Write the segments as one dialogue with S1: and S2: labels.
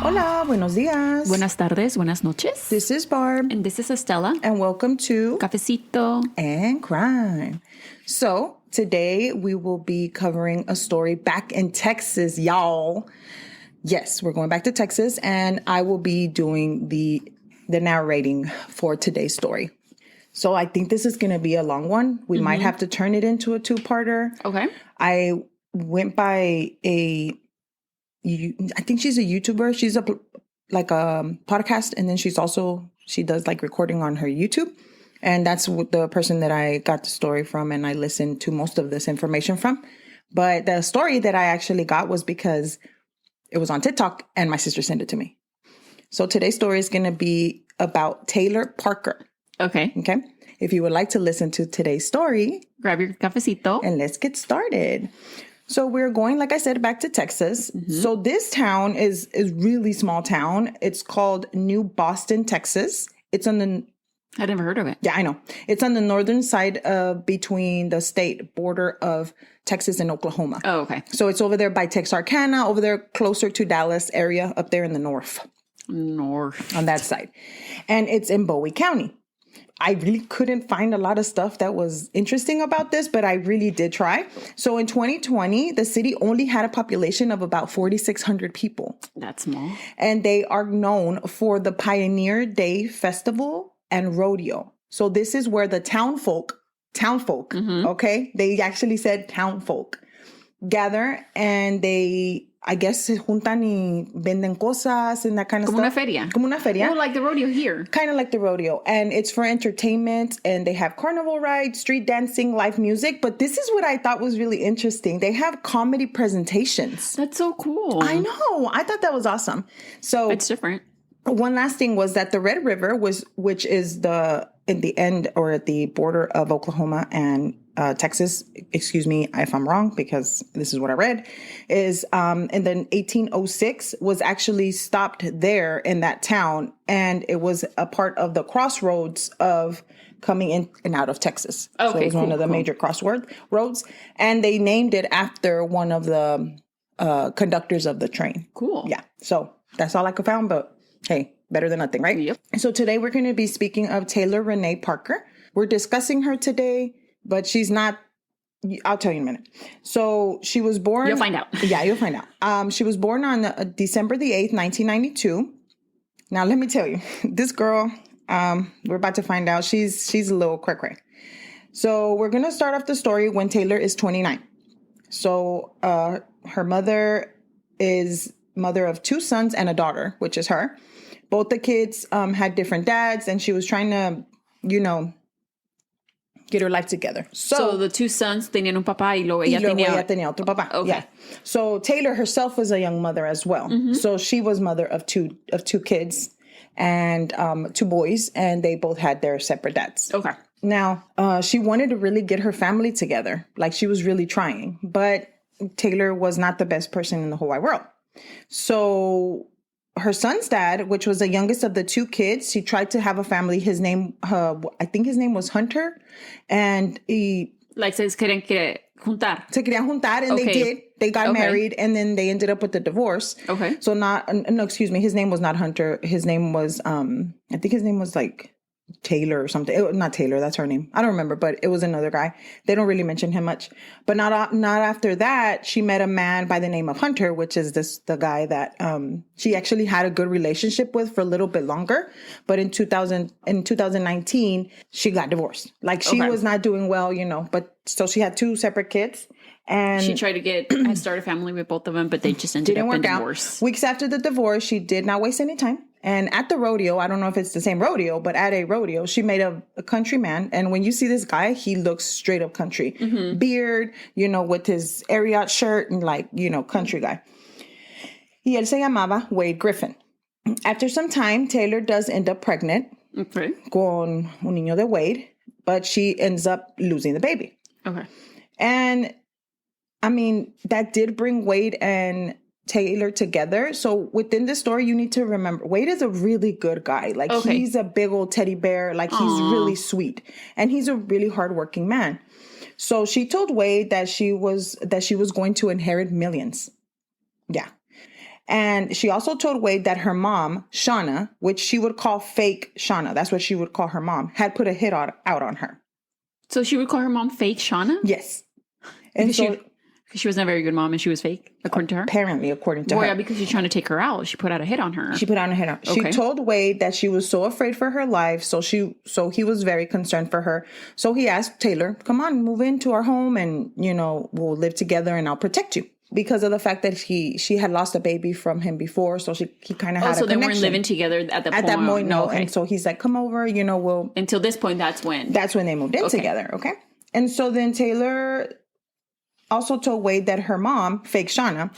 S1: Hola, buenos días.
S2: Buenas tardes, buenas noches.
S1: This is Barb.
S2: And this is Estella.
S1: And welcome to
S2: Cafecito
S1: and Crime. So today we will be covering a story back in Texas, y'all. Yes, we're going back to Texas, and I will be doing the narrating for today's story. So I think this is going to be a long one. We might have to turn it into a two-parter.
S2: Okay.
S1: I went by I think she's a YouTuber. She's a podcast, and then she does like recording on her YouTube. And that's the person that I got the story from, and I listened to most of this information from. But the story that I actually got was because it was on TikTok and my sister sent it to me. So today's story is going to be about Taylor Parker.
S2: Okay.
S1: Okay. If you would like to listen to today's story,
S2: grab your cafecito
S1: and let's get started. So we're going, like I said, back to Texas. So this town is really small town. It's called New Boston, Texas. It's on the...
S2: I never heard of it.
S1: Yeah, I know. It's on the northern side between the state border of Texas and Oklahoma.
S2: Oh, okay.
S1: So it's over there by Texarkana, over there closer to Dallas area, up there in the north.
S2: North.
S1: On that side. And it's in Bowie County. I really couldn't find a lot of stuff that was interesting about this, but I really did try. So in 2020, the city only had a population of about 4,600 people.
S2: That's small.
S1: And they are known for the Pioneer Day Festival and rodeo. So this is where the town folk, okay? They actually said town folk gather, and they, I guess, se juntan y venden cosas and that kind of
S2: Como
S1: stuff. Como una feria.
S2: Oh, like the rodeo here.
S1: Kind of like the rodeo. And it's for entertainment, and they have carnival rides, street dancing, live music. But this is what I thought was really interesting. They have comedy presentations.
S2: That's so cool.
S1: I know. I thought that was awesome. So
S2: it's different.
S1: One last thing was that the Red River which is in the end or at the border of Oklahoma and Texas, excuse me if I'm wrong, because this is what I read, is and then 1806 was actually stopped there in that town, and it was a part of the crossroads of coming in and out of Texas.
S2: Okay,
S1: so it was one of the major roads, and they named it after one of the conductors of the train.
S2: Cool.
S1: Yeah, so that's all I could find, but hey, better than nothing, right?
S2: Yep.
S1: So today we're going to be speaking of Taylor Renee Parker. We're discussing her today, but she's not. I'll tell you in a minute. So she was born.
S2: You'll find out.
S1: Yeah, you'll find out. She was born on December the 8th, 1992. Now, let me tell you, this girl, we're about to find out. She's a little cray-cray. So we're going to start off the story when Taylor is 29. So her mother is mother of 2 sons and a daughter, which is her. Both the kids had different dads, and she was trying to, get her life together.
S2: So the 2 sons tenían un papá y luego ella
S1: tenía otro papá.
S2: Okay.
S1: Yeah. So Taylor herself was a young mother as well. So she was mother of two kids and 2 boys, and they both had their separate dads.
S2: Okay.
S1: Now, she wanted to really get her family together. Like, she was really trying, but Taylor was not the best person in the whole wide world. So her son's dad, which was the youngest of the 2 kids, he tried to have a family. His name, I think his name was Hunter. And he...
S2: Like, se querían juntar.
S1: Se querían juntar, and they did. They got married, and then they ended up with the divorce.
S2: Okay.
S1: So excuse me. His name was not Hunter. His name was, I think his name was like Taylor or something. Not Taylor, that's her name. I don't remember, but it was another guy. They don't really mention him much. But not after that, she met a man by the name of Hunter, which is the guy that she actually had a good relationship with for a little bit longer. But in 2019, she got divorced. Like, she was not doing well, but so she had 2 separate kids. And
S2: she tried to start a family with both of them, but they just ended up in divorce.
S1: Weeks after the divorce, she did not waste any time. And at the rodeo, I don't know if it's the same rodeo, but at a rodeo, she made a country man. And when you see this guy, he looks straight up country. Beard, with his Ariat shirt and country guy. Y él se llamaba Wade Griffin. After some time, Taylor does end up pregnant con un niño de Wade, but she ends up losing the baby.
S2: Okay.
S1: And I mean, that did bring Wade and Taylor together. So within the story, you need to remember, Wade is a really good guy. Like, he's a big old teddy bear. Like, he's really sweet. And he's a really hardworking man. So she told Wade that she was going to inherit millions. Yeah. And she also told Wade that her mom, Shauna, which she would call fake Shauna, that's what she would call her mom, had put a hit out on her.
S2: So she would call her mom fake Shauna?
S1: Yes. And
S2: because she wasn't a very good mom and she was fake, according to her?
S1: Apparently, according to her.
S2: Well, yeah, because she's trying to take her out. She put out a hit on her.
S1: She put out a hit on her.
S2: Okay.
S1: She told Wade that she was so afraid for her life. So he was very concerned for her. So he asked Taylor, come on, move into our home and, we'll live together and I'll protect you. Because of the fact that she had lost a baby from him before. So he kind of had a connection.
S2: So they weren't living together at that point?
S1: At that point, no.
S2: Okay.
S1: And so he's like, come over, we'll...
S2: Until this point, that's when
S1: they moved in together, okay? And so then Taylor also told Wade that her mom, fake Shauna,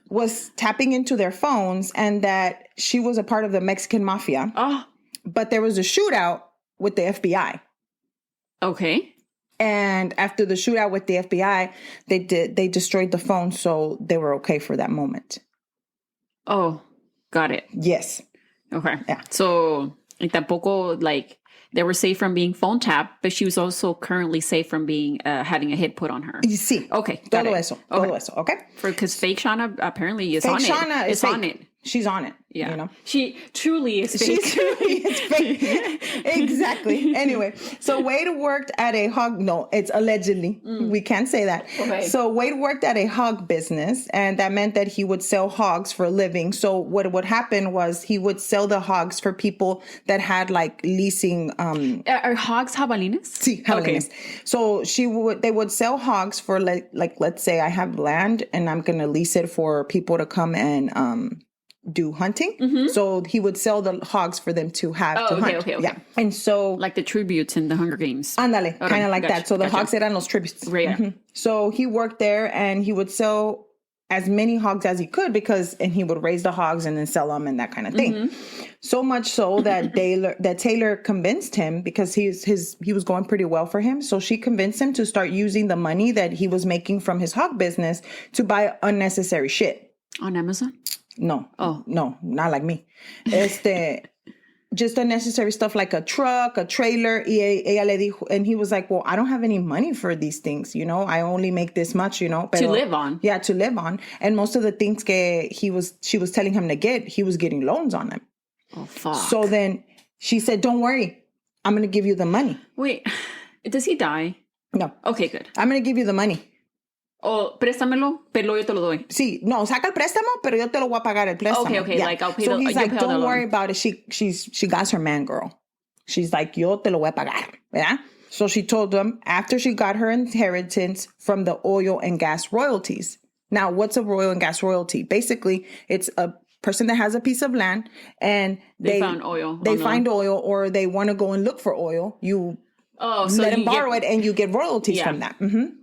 S1: was tapping into their phones and that she was a part of the Mexican mafia.
S2: Oh.
S1: But there was a shootout with the FBI.
S2: Okay.
S1: And after the shootout with the FBI, they destroyed the phone, so they were okay for that moment.
S2: Oh, got it.
S1: Yes.
S2: Okay.
S1: Yeah.
S2: So, tampoco, they were safe from being phone tapped, but she was also currently safe from being having a hit put on her.
S1: Sí.
S2: Okay.
S1: Todo eso, okay?
S2: Because fake Shauna apparently is
S1: fake
S2: on
S1: Shauna
S2: it. It's
S1: fake.
S2: on it.
S1: She's on it.
S2: Yeah. She truly is fake.
S1: She truly is fake. Exactly. Anyway, so Wade worked at a hog. No, it's allegedly. We can't say that.
S2: Okay.
S1: So Wade worked at a hog business, and that meant that he would sell hogs for a living. So what would happen was he would sell the hogs for people that had leasing.
S2: Are hogs jabalines?
S1: Sí, jabalines. Okay. So they would sell hogs for like let's say I have land and I'm going to lease it for people to come and do hunting. Mm-hmm. So he would sell the hogs for them to have to hunt.
S2: Okay.
S1: Yeah. And so
S2: like the tributes in the Hunger Games.
S1: Ándale, kind of like that. So the hogs eran los tributes.
S2: Right.
S1: Mm-hmm. So he worked there and he would sell as many hogs as he could and he would raise the hogs and then sell them and that kind of thing. Mm-hmm. So much so that Taylor convinced him because he was going pretty well for him. So she convinced him to start using the money that he was making from his hog business to buy unnecessary shit.
S2: On Amazon?
S1: No. Oh. No, not like me. Just unnecessary stuff like a truck, a trailer. Ella le dijo, and he was like, well, I don't have any money for these things, I only make this much, Pero,
S2: to live on.
S1: Yeah, to live on. And most of the things she was telling him to get, he was getting loans on them.
S2: Oh, fuck.
S1: So then she said, don't worry. I'm going to give you the money.
S2: Wait, does he die?
S1: No.
S2: Okay, good.
S1: I'm going to give you the money.
S2: Oh, préstamelo, pero yo te lo doy.
S1: Sí, no, saca el préstamo, pero yo te lo voy a pagar el préstamo.
S2: Okay,
S1: yeah.
S2: I'll pay
S1: so
S2: the.
S1: he's like, don't worry about it. She got her man, girl. She's like, yo te lo voy a pagar, yeah. So she told them after she got her inheritance from the oil and gas royalties. Now, what's a oil and gas royalty? Basically, it's a person that has a piece of land and they found oil. They find oil, or they want to go and look for oil. You let them borrow it, and you get royalties from that. Mm-hmm.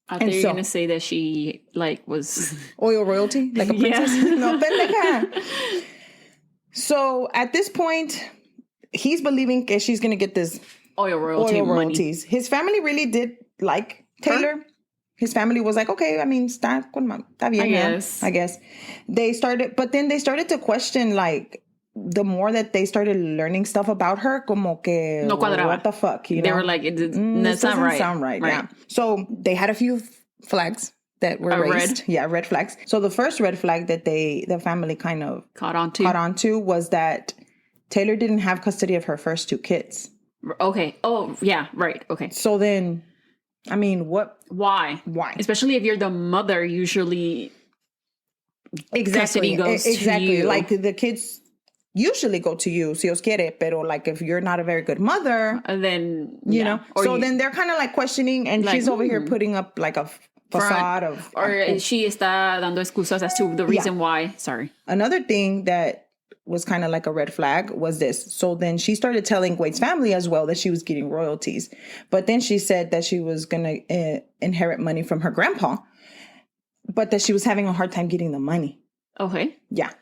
S2: I thought you were going to say that she, was...
S1: Oil royalty? Like a princess? No, pendeja. So, at this point, he's believing that she's going to get this
S2: oil royalties.
S1: Money. His family really did like Taylor. Huh? His family was like, okay, está bien. I guess. They started to question, the more that they started learning stuff about her, como que,
S2: no cuadraba.
S1: What the fuck,
S2: They were like, that's not right.
S1: Sound right. Yeah. So they had a few flags that were raised.
S2: Red?
S1: Yeah, red flags. So the first red flag that the family kind of
S2: caught on to
S1: was that Taylor didn't have custody of her first two kids.
S2: Okay. Oh, yeah, right. Okay.
S1: So then, what?
S2: Why? Especially if you're the mother, usually custody goes to you.
S1: Like the kids usually go to you, si os quiere, pero if you're not a very good mother,
S2: then,
S1: you know. So then they're kind of questioning, and she's over here putting up a facade of...
S2: Or she está dando excusas as to the reason why. Sorry.
S1: Another thing that was kind of like a red flag was this. So then she started telling Wade's family as well that she was getting royalties. But then she said that she was going to inherit money from her grandpa, but that she was having a hard time getting the money.
S2: Okay.
S1: Yeah.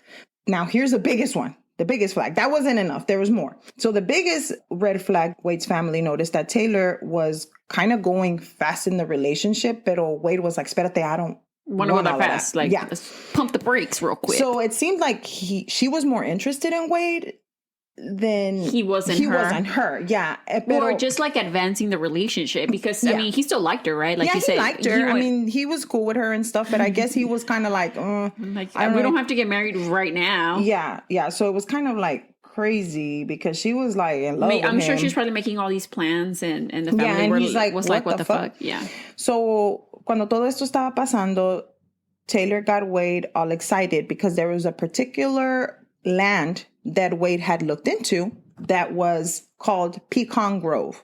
S1: Now, here's the biggest one. The biggest flag. That wasn't enough. There was more. So the biggest red flag, Wade's family noticed that Taylor was kind of going fast in the relationship, pero Wade was like, espérate, I don't
S2: want to go that fast. Let's pump the brakes real quick.
S1: So it seemed like she was more interested in Wade then
S2: He wasn't
S1: her. Yeah.
S2: Or just like advancing the relationship because, I
S1: Yeah.
S2: mean, he still liked her, right? Like
S1: yeah,
S2: you
S1: he
S2: said,
S1: liked her. I mean, he was cool with her and stuff, but I guess he was kind of like,
S2: like,
S1: I
S2: we don't
S1: know.
S2: have to get married right now.
S1: Yeah, yeah. So it was kind of like crazy because she was like in love with
S2: I'm sure
S1: him.
S2: she's probably making all these plans and the family
S1: Yeah, and he's like,
S2: was
S1: what
S2: like,
S1: the fuck?
S2: Yeah.
S1: So cuando todo esto estaba pasando, Taylor got Wade all excited because there was a particular land that Wade had looked into that was called Pecan Grove.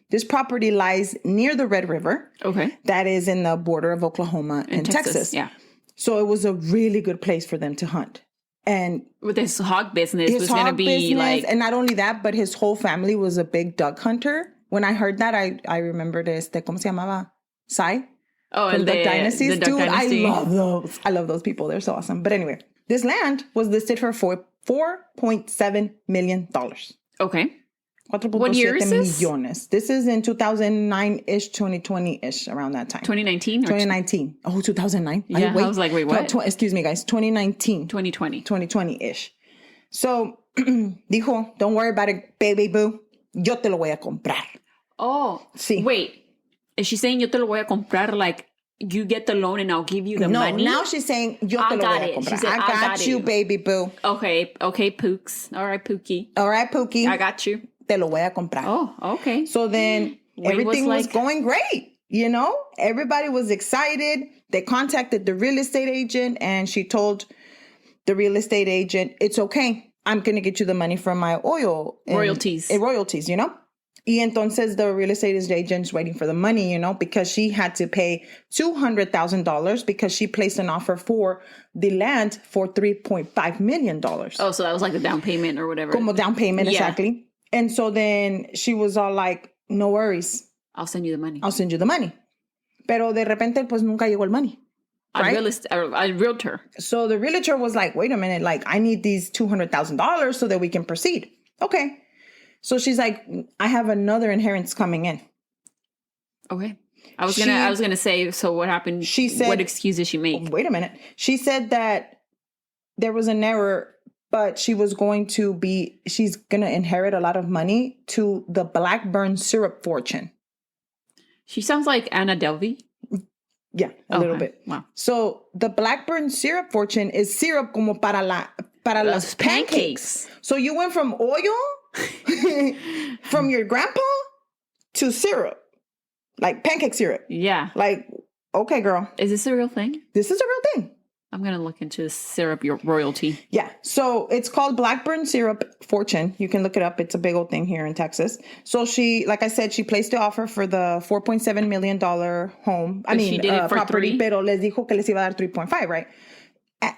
S1: This property lies near the Red River.
S2: Okay.
S1: That is in the border of Oklahoma and Texas.
S2: Yeah.
S1: So it was a really good place for them to hunt. And
S2: with his hog business was going to be like...
S1: And not only that, but his whole family was a big duck hunter. When I heard that, I remembered ¿cómo se llamaba? Sai?
S2: Oh,
S1: from Duck Dynasties.
S2: The Duck
S1: Dude,
S2: Dynasty.
S1: I love those. I love those people. They're so awesome. But anyway, this land was listed for $4.7 million.
S2: Okay.
S1: What
S2: year is this?
S1: Millones. This is in 2009-ish, 2020-ish, around that time.
S2: 2019?
S1: 2019. Oh, 2009.
S2: Yeah, I was like, wait, what?
S1: No, excuse me, guys. 2019.
S2: 2020.
S1: 2020-ish. So, dijo, don't worry about it, baby boo. Yo te lo voy a comprar.
S2: Oh,
S1: sí.
S2: Wait. Is she saying yo te lo voy a comprar, like you get the loan and I'll give you the money?
S1: No, now she's saying yo te lo voy a comprar.
S2: She said,
S1: I got you, baby boo.
S2: Okay, Pooks. All right, Pookie.
S1: All right, Pookie.
S2: I got you.
S1: Te lo voy a comprar.
S2: Oh, okay.
S1: So then everything was going great. You know, everybody was excited. They contacted the real estate agent and she told the real estate agent, it's okay. I'm going to get you the money from my oil.
S2: Royalties,
S1: you know? Y entonces the real estate agent's waiting for the money, you know, because she had to pay $200,000 because she placed an offer for the land for $3.5 million.
S2: Oh, so that was like the down payment or whatever.
S1: Como down payment,
S2: yeah.
S1: Exactly. And so then she was all like, no worries.
S2: I'll send you the money.
S1: I'll send you the money. Pero de repente, pues nunca llegó el money. Right?
S2: A realtor.
S1: So the realtor was like, wait a minute, like I need these $200,000 so that we can proceed. Okay. So she's like, I have another inheritance coming in.
S2: Okay. I was gonna say, so what happened?
S1: She said,
S2: what excuse did she make?
S1: Wait a minute. She said that there was an error, but she's going to inherit a lot of money to the Blackburn syrup fortune.
S2: She sounds like Anna Delvey.
S1: Yeah, a little bit.
S2: Wow.
S1: So the Blackburn syrup fortune is syrup como para los pancakes. So you went from oil from your grandpa to syrup, like pancake syrup.
S2: Yeah.
S1: Like, okay, girl.
S2: Is this a real thing?
S1: This is a real thing.
S2: I'm going to look into syrup, your royalty.
S1: Yeah. So it's called Blackburn Syrup Fortune. You can look it up. It's a big old thing here in Texas. So she, like I said, she placed the offer for the $4.7 million home.
S2: She did it for
S1: property.
S2: 3?
S1: Pero les dijo que les iba a dar 3.5, right?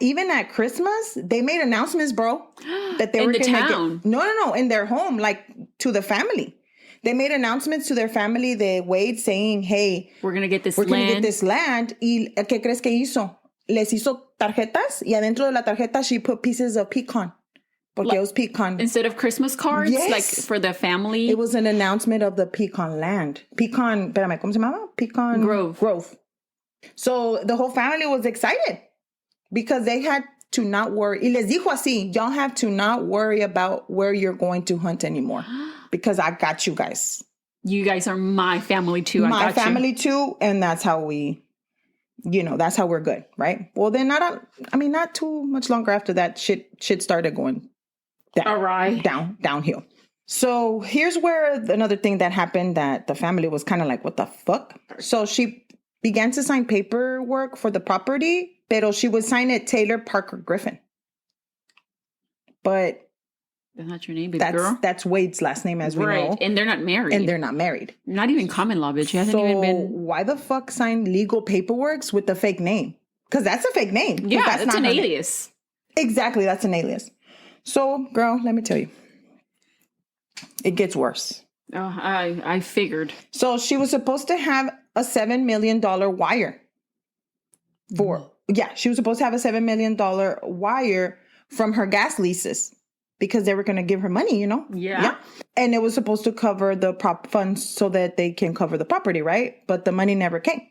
S1: Even at Christmas, they made announcements, bro, that they were
S2: in the town.
S1: No, in their home, like to the family. They made announcements to their family, the Wade, saying, hey,
S2: we're going to get this
S1: land. We're going to get this land. ¿Y qué crees que hizo? Les hizo tarjetas y adentro de la tarjeta she put pieces of pecan. Porque it was pecan.
S2: Instead of Christmas cards?
S1: Yes.
S2: Like for the family?
S1: It was an announcement of the pecan land. Pecan, espérame, ¿cómo se llama? Pecan Grove. So the whole family was excited because they had to not worry. Y les dijo así, y'all have to not worry about where you're going to hunt anymore because I got you guys.
S2: You guys are my family too.
S1: My family too. And that's how that's how we're good, right? Well, then not too much longer after that, shit started going down.
S2: All right.
S1: Downhill. So here's where another thing that happened that the family was kind of like, what the fuck? So she began to sign paperwork for the property, pero she would sign it Taylor Parker Griffin. But
S2: that's not your name, baby girl.
S1: That's Wade's last name, as we know.
S2: And they're not married. Not even common law, bitch. She hasn't even been...
S1: why the fuck sign legal paperwork with the fake name? Because that's a fake name.
S2: Yeah, that's an alias.
S1: Exactly, that's an alias. So, girl, let me tell you. It gets worse.
S2: Oh, I figured.
S1: So she was supposed to have a $7 million wire. She was supposed to have a $7 million wire from her gas leases. Because they were going to give her money, you know?
S2: Yeah.
S1: And it was supposed to cover the prop funds so that they can cover the property, right? But the money never came.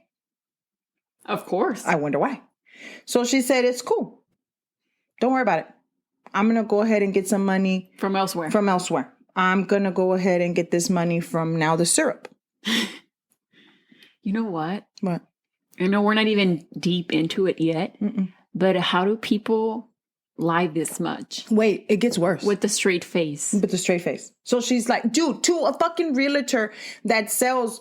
S2: Of course.
S1: I wonder why. So she said, it's cool. Don't worry about it. I'm going to go ahead and get some money
S2: from elsewhere.
S1: I'm going to go ahead and get this money from now the syrup.
S2: You know what?
S1: What?
S2: I know we're not even deep into it yet, but how do people lie this much?
S1: Wait, it gets worse.
S2: With the straight face.
S1: So she's like, dude, to a fucking realtor that sells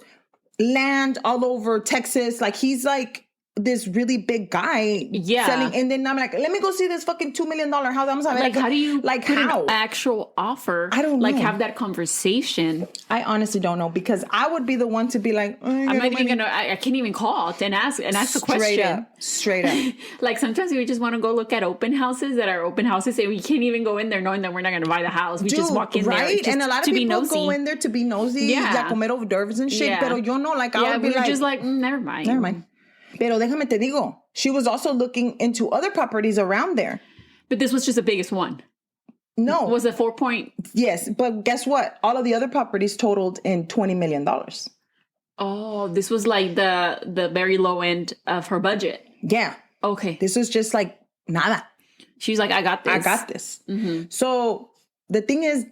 S1: land all over Texas. Like, he's like this really big guy selling. And then I'm like, let me go see this fucking $2 million house. I'm sorry,
S2: like, how do you
S1: like
S2: put
S1: how?
S2: An actual offer?
S1: I don't know.
S2: Like, have that conversation.
S1: I honestly don't know, because I would be the one to be like,
S2: I'm not even gonna. I can't even call and ask the question.
S1: Straight up.
S2: Like, sometimes we just want to go look at open houses that are open houses, and we can't even go in there knowing that we're not going to buy the house. We just walk in there, just
S1: and a lot of people go in there to be nosy, a comer hors d'oeuvres and shit. Pero yo no, like, I would be like,
S2: just like, never mind.
S1: Pero déjame te digo, she was also looking into other properties around there.
S2: But this was just the biggest one.
S1: No.
S2: Was it 4 point?
S1: Yes, but guess what? All of the other properties totaled in $20 million.
S2: Oh, this was like the very low end of her budget.
S1: Yeah.
S2: Okay.
S1: This was just like nada.
S2: She's like, I got this.
S1: Mm-hmm. So the thing is,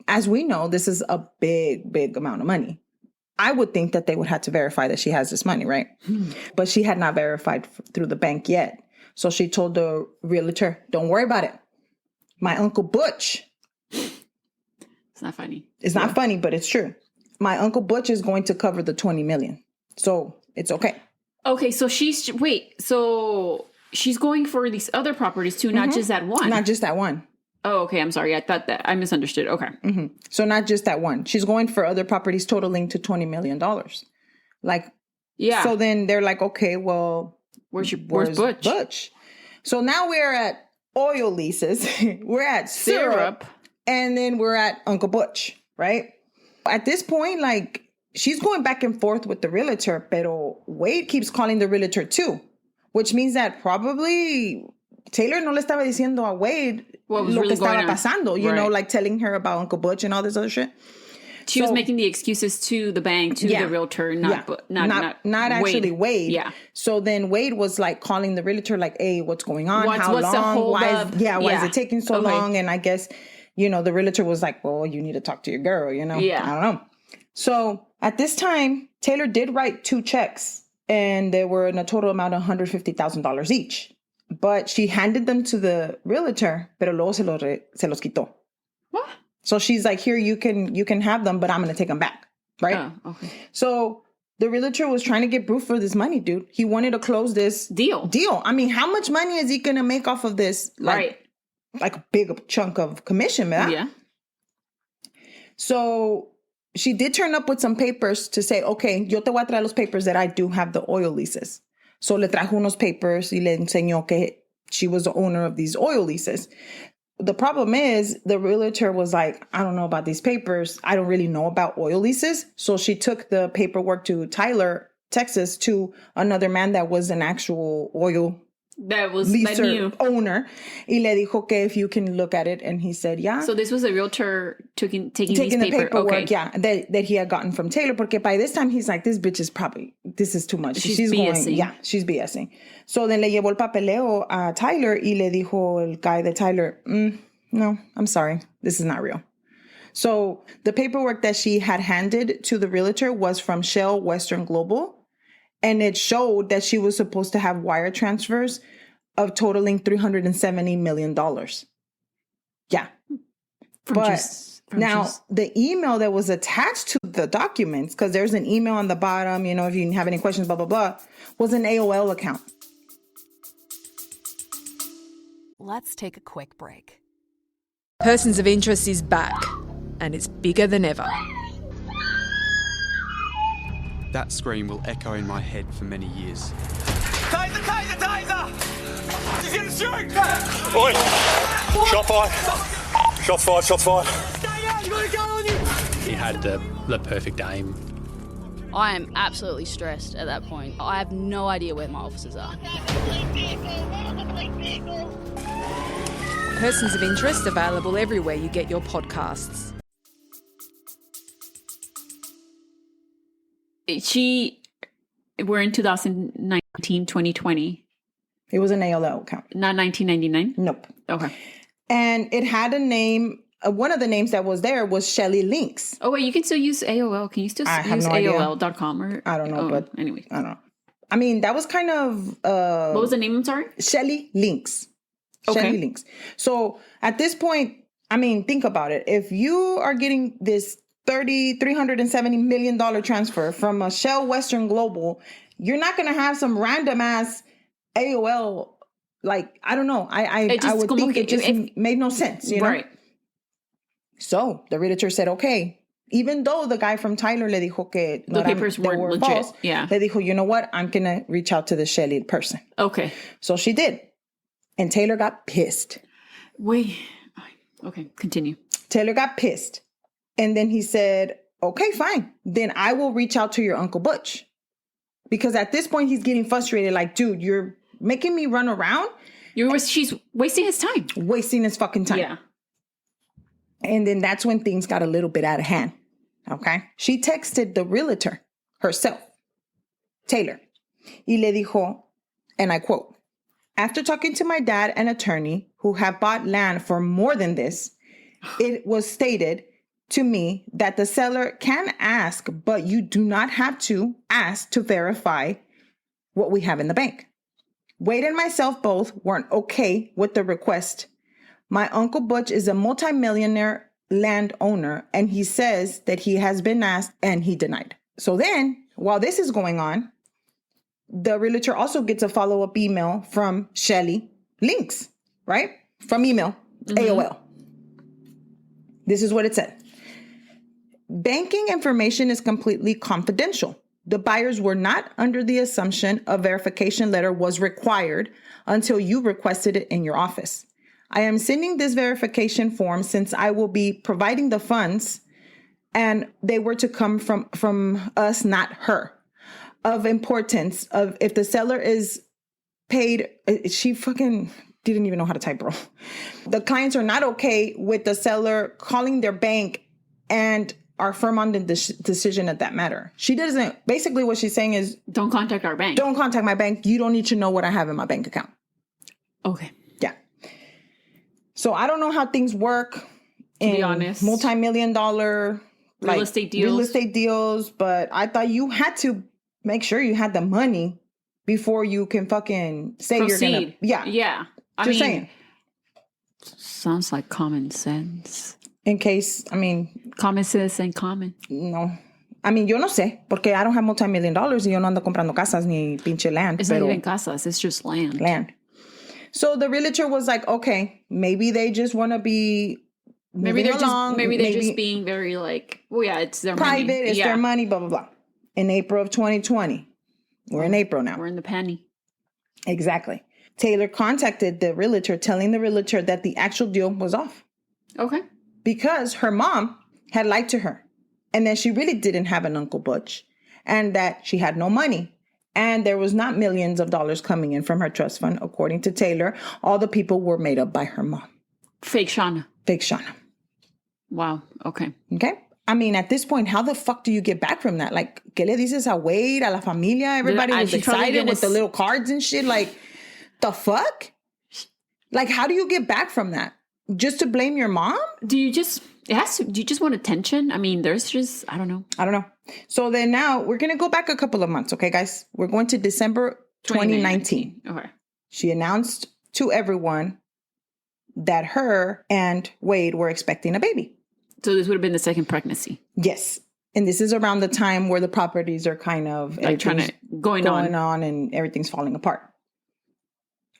S1: as we know, this is a big, big amount of money. I would think that they would have to verify that she has this money, right? But she had not verified through the bank yet. So she told the realtor, don't worry about it. My Uncle Butch.
S2: It's not funny.
S1: It's not funny, but it's true. My Uncle Butch is going to cover the $20 million. So it's okay.
S2: Okay, so she's going for these other properties too, not just that one.
S1: Not just that one.
S2: Oh, okay. I'm sorry. I thought that I misunderstood. Okay.
S1: Mm-hmm. So not just that one. She's going for other properties totaling to $20 million. Like, yeah. So then they're like, okay, well,
S2: where's Butch?
S1: So now we're at oil leases. We're at syrup. And then we're at Uncle Butch, right? At this point, like, she's going back and forth with the realtor, pero Wade keeps calling the realtor too, which means that probably Taylor no le estaba diciendo a Wade
S2: what was
S1: lo
S2: really
S1: que estaba
S2: going on.
S1: pasando, you know, like telling her about Uncle Butch and all this other shit.
S2: She was making the excuses to the bank, to the realtor, not
S1: actually Wade.
S2: Yeah.
S1: So then Wade was like calling the realtor, like, hey, what's going on? How
S2: what's
S1: long?
S2: The hold up?
S1: Why is it taking so long? And I guess, you know, the realtor was like, well, you need to talk to your girl, you know?
S2: Yeah.
S1: I don't know. So at this time, Taylor did write 2 checks, and they were in a total amount of $150,000 each. But she handed them to the realtor, pero luego se los quitó.
S2: What?
S1: So she's like, here, you can have them, but I'm going to take them back. Right?
S2: Oh, okay.
S1: So the realtor was trying to get proof for this money, dude. He wanted to close this deal. I mean, how much money is he going to make off of this? Like a big chunk of commission, ¿verdad?
S2: Yeah.
S1: So she did turn up with some papers to say, okay, yo te voy a traer los papers that I do have the oil leases. So le trajo unos papers y le enseñó que she was the owner of these oil leases. The problem is the realtor was like, I don't know about these papers. I don't really know about oil leases. So she took the paperwork to Tyler, Texas, to another man that was an actual oil leaser owner. Y le dijo que if you can look at it. And he said, yeah.
S2: So this was a realtor taking
S1: the paperwork, that he had gotten from Taylor. Porque by this time, he's like, this bitch is this is too much. She's BSing. She's BSing. So then le llevó el papeleo a Tyler y le dijo el guy de Tyler, no, I'm sorry. This is not real. So the paperwork that she had handed to the realtor was from Shell Western Global. And it showed that she was supposed to have wire transfers of totaling $370 million. Yeah. The email that was attached to the documents, because there's an email on the bottom, you know, if you have any questions, blah, blah, blah, was an AOL account.
S3: Let's take a quick break. Persons of Interest is back, and it's bigger than ever.
S4: That scream will echo in my head for many years.
S5: Taser! Taser! He's gonna shoot!
S6: Oi! Shot fired! Shots fired!
S5: Stay out! You gotta go on you!
S7: He had the perfect aim.
S8: I am absolutely stressed at that point. I have no idea where my officers are.
S3: Persons of Interest available everywhere you get your podcasts.
S2: We're in 2019, 2020.
S1: It was an AOL account.
S2: Not 1999?
S1: Nope.
S2: Okay.
S1: And it had a name. One of the names that was there was Shelly Links.
S2: Oh, wait, you can still use AOL. Can you still
S1: I have
S2: use
S1: no idea.
S2: AOL.com? Or,
S1: I don't know, but
S2: anyway.
S1: I don't know. I mean, that was kind of...
S2: what was the name? I'm sorry?
S1: Shelly Links.
S2: Okay.
S1: Shelly Links. So at this point, I mean, think about it. If you are getting this $370 million transfer from a Shell Western Global, you're not going to have some random ass AOL. Like, I don't know. I would think it just made no sense, you know?
S2: Right.
S1: So the realtor said, okay, even though the guy from Tyler le dijo que
S2: The papers weren't legit.
S1: false,
S2: Yeah.
S1: le dijo, you know what? I'm going to reach out to the Shelly person.
S2: Okay.
S1: So she did. And Taylor got pissed.
S2: Wait. Okay, continue.
S1: Taylor got pissed. And then he said, okay, fine. Then I will reach out to your Uncle Butch. Because at this point, he's getting frustrated. Like, dude, you're making me run around.
S2: She's wasting his time.
S1: Wasting his fucking time.
S2: Yeah.
S1: And then that's when things got a little bit out of hand. Okay. She texted the realtor herself, Taylor. Y le dijo, and I quote, after talking to my dad and attorney who have bought land for more than this, it was stated to me that the seller can ask, but you do not have to ask to verify what we have in the bank. Wade and myself both weren't okay with the request. My Uncle Butch is a multimillionaire landowner, and he says that he has been asked and he denied. So then, while this is going on, the realtor also gets a follow-up email from Shelly Links, right? From email, AOL. This is what it said. Banking information is completely confidential. The buyers were not under the assumption a verification letter was required until you requested it in your office. I am sending this verification form since I will be providing the funds and they were to come from us, not her. Of importance of if the seller is paid, she fucking didn't even know how to type, bro. The clients are not okay with the seller calling their bank and are firm on the decision of that matter. She doesn't, basically what she's saying is,
S2: don't contact our bank.
S1: Don't contact my bank. You don't need to know what I have in my bank account.
S2: Okay.
S1: Yeah. So I don't know how things work
S2: to be honest,
S1: multi-million-dollar
S2: real estate deals,
S1: but I thought you had to make sure you had the money before you can fucking say
S2: proceed.
S1: You're gonna. Yeah.
S2: Yeah.
S1: Just saying.
S2: Sounds like common sense.
S1: In case,
S2: common sense and common.
S1: No. Yo no sé, porque I don't have multi-million dollars y yo no ando comprando casas ni pinche land.
S2: It's not even casas, it's just land.
S1: Land. So the realtor was like, okay, maybe they just want to be
S2: maybe they're
S1: along.
S2: Maybe they're just being very like, well, yeah, it's their
S1: private,
S2: money.
S1: It's their money, blah, blah, blah. In April of 2020. We're in April now.
S2: We're in the penny.
S1: Exactly. Taylor contacted the realtor, telling the realtor that the actual deal was off.
S2: Okay.
S1: Because her mom had lied to her. And that she really didn't have an Uncle Butch. And that she had no money. And there was not millions of dollars coming in from her trust fund. According to Taylor, all the people were made up by her mom.
S2: Fake Shauna.
S1: Fake Shauna.
S2: Wow. Okay.
S1: Okay. At this point, how the fuck do you get back from that? Like, ¿qué le dices a Wade, a la familia? Everybody was excited with the little cards and shit. Like, the fuck? Like, how do you get back from that? Just to blame your mom?
S2: Do you just want attention? There's just, I don't know.
S1: So then now we're going to go back a couple of months. Okay, guys, we're going to December 2019.
S2: Okay.
S1: She announced to everyone that her and Wade were expecting a baby.
S2: So this would have been the second pregnancy.
S1: Yes. And this is around the time where the properties are kind of
S2: like going on
S1: and everything's falling apart.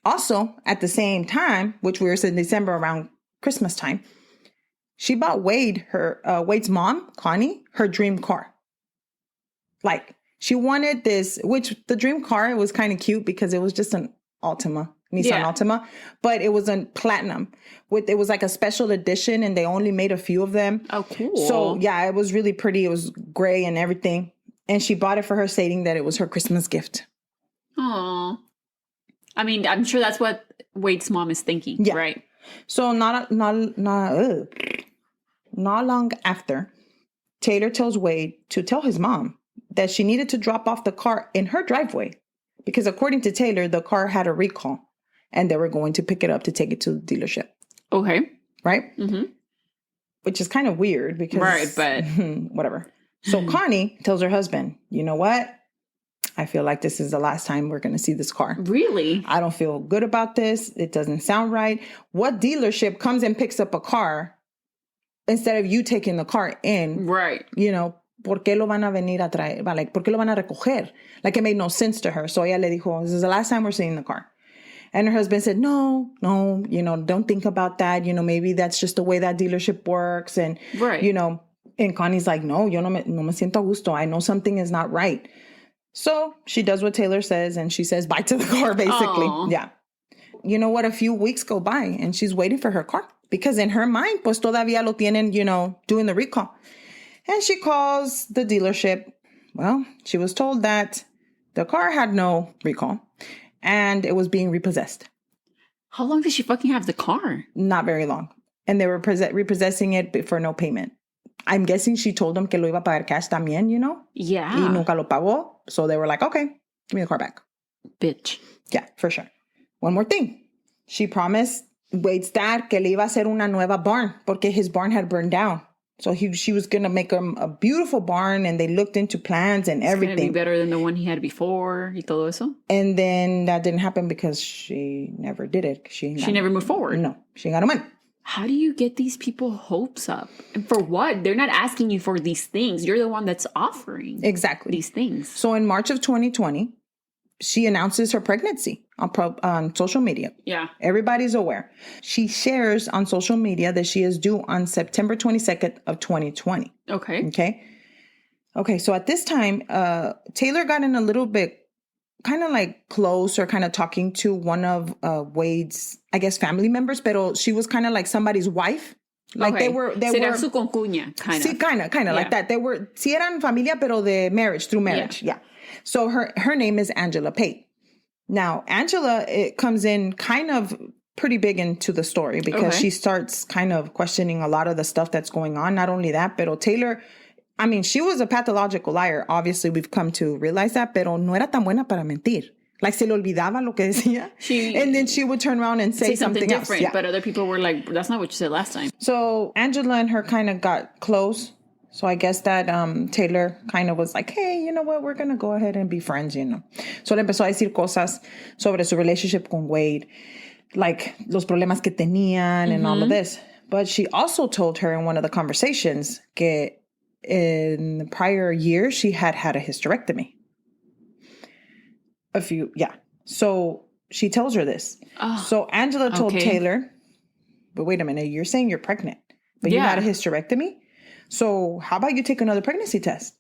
S1: Also, at the same time, which we were in December around Christmas time, she bought Wade's mom, Connie, her dream car. Like, she wanted this, which the dream car, it was kind of cute because it was just an Nissan Altima, but it was a platinum. It was like a special edition and they only made a few of them.
S2: Oh, cool.
S1: So, yeah, it was really pretty. It was gray and everything. And she bought it for her, stating that it was her Christmas gift.
S2: Aww. I'm sure that's what Wade's mom is thinking, right?
S1: So not long after, Taylor tells Wade to tell his mom that she needed to drop off the car in her driveway because according to Taylor, the car had a recall and they were going to pick it up to take it to the dealership.
S2: Okay.
S1: right?
S2: Mm-hmm.
S1: Which is kind of weird because...
S2: Right, but...
S1: whatever. So Connie tells her husband, you know what? I feel like this is the last time we're going to see this car.
S2: Really?
S1: I don't feel good about this. It doesn't sound right. What dealership comes and picks up a car instead of you taking the car in?
S2: Right.
S1: You know, ¿por qué lo van a venir a traer? Like, ¿por qué lo van a recoger? Like, it made no sense to her. So ella le dijo, this is the last time we're seeing the car. And her husband said, no, you know, don't think about that. You know, maybe that's just the way that dealership works. And,
S2: right.
S1: You know, and Connie's like, no, yo no me siento a gusto. I know something is not right. So she does what Taylor says and she says bye to the car, basically.
S2: Aww.
S1: Yeah. You know what? A few weeks go by and she's waiting for her car because in her mind, pues todavía lo tienen, you know, doing the recall. And she calls the dealership. Well, she was told that the car had no recall and it was being repossessed.
S2: How long did she fucking have the car?
S1: Not very long. And they were repossessing it for no payment. I'm guessing she told them que lo iba a pagar cash también, you know?
S2: Yeah.
S1: Y nunca lo pagó. So they were like, okay, give me the car back.
S2: Bitch.
S1: Yeah, for sure. One more thing. She promised Wade's dad que le iba a hacer una nueva barn porque his barn had burned down. So she was going to make him a beautiful barn and they looked into plans and everything.
S2: It's going to be better than the one he had before y todo eso.
S1: And then that didn't happen because she never did it. She
S2: never moved forward.
S1: No, she ain't got no money.
S2: How do you get these people hopes up? And for what? They're not asking you for these things. You're the one that's offering
S1: exactly
S2: these things.
S1: So in March of 2020, she announces her pregnancy on social media.
S2: Yeah.
S1: Everybody's aware. She shares on social media that she is due on September 22nd of 2020.
S2: Okay.
S1: Okay. So at this time, Taylor got in a little bit kind of like close or kind of talking to one of Wade's, I guess, family members, pero she was kind of like somebody's wife. Like
S2: okay.
S1: they were
S2: su concuña, kind of.
S1: Sí, kind of like that. They were, sí eran familia, pero de marriage, through marriage. Yeah. So her name is Angela Pate. Now, Angela, it comes in kind of pretty big into the story because she starts kind of questioning a lot of the stuff that's going on. Not only that, pero Taylor, I mean, she was a pathological liar. Obviously, we've come to realize that, pero no era tan buena para mentir. Like, se le olvidaba lo que decía. And then she would turn around and say something
S2: different.
S1: Else. Yeah.
S2: But other people were like, that's not what you said last time.
S1: So Angela and her kind of got close. So I guess that Taylor kind of was like, hey, you know what? We're going to go ahead and be friends, you know. So le empezó a decir cosas sobre su relationship con Wade, like los problemas que tenían and all of this. But she also told her in one of the conversations que in the prior year, she had a hysterectomy. So she tells her this. Oh, so Angela told Taylor, but wait a minute, you're saying you're pregnant, but you had a hysterectomy? So how about you take another pregnancy test?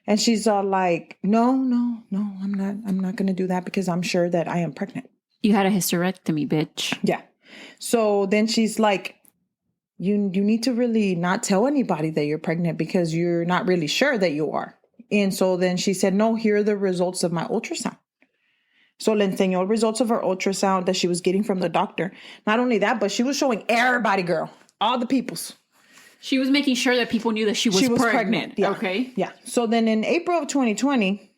S1: And she's all like, no, I'm not going to do that because I'm sure that I am pregnant.
S2: You had a hysterectomy, bitch.
S1: Yeah. So then she's like, you need to really not tell anybody that you're pregnant because you're not really sure that you are. And so then she said, no, here are the results of my ultrasound. So le enseñó results of her ultrasound that she was getting from the doctor. Not only that, but she was showing everybody, girl, all the peoples.
S2: She was making sure that people knew that she was pregnant.
S1: Yeah.
S2: Okay.
S1: Yeah. So then in April of 2020,